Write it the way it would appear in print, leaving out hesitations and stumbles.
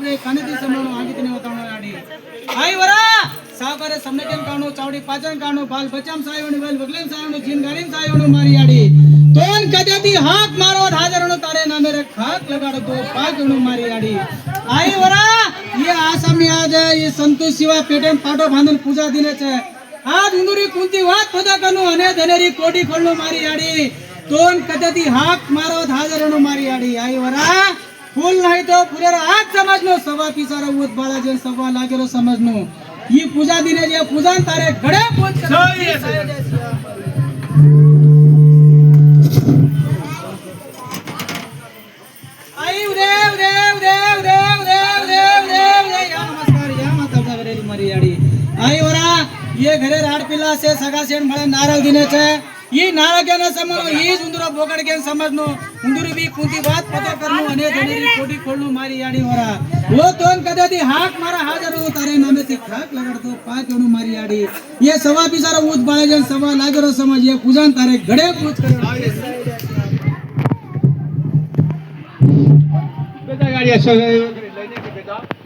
रे कानेती समणो आगितने वताणो आडी आई वरा सावकारे समनेकेन काणो चावडी पाचन काणो बाल बचाम सायोणी वेल वगलेन सायोणी जिन गारीन सायोणी मारी आडी तोन कद्याती हाक मारो हाजरनो तारे नामे रे खाक लगाडो तो पाचणो मारी आडी आई वरा ये आसामी आज ये संतोष शिवा पेटेन पाटो बांधून पूजा दिने छे आज उंदुरी कुंती वात पदा कनु अने धनेरी कोडी खोलनो मारी आडी तोन कद्याती हाक मारो हाजरनो मारी आडी आई वरा फूल नाही तो पुरेरा आज समजनो सवा पिसारा उत बाळाजे सवा लागेलो समजनो ही पूजा दिने जे पूजन तारे घडे पूज आई उदे उदे उदे उदे उदे उदे उदे उदे या नमस्कार या माता जागरेली मारी आडी आई वरा ये घरे राड पिला से सगा सेण मळे नारळ दिने छे ये नारळ समजनो ये उंदुरा बोकड गेन समजनो उंदुरी बी कुंती बात पता करनो अने धनेरी कोडी खोलनो मारी आडी वरा वो तोन कदाती हाक मारा हाजरो तारे नामे से खाक लगाडतो पाच ओणू मारी आडी ये सवा पिसारा उत बाळेजन सवा लागरो समज ये पूजन तारे घडे पूज करो बेटा गाड़ी अच्छा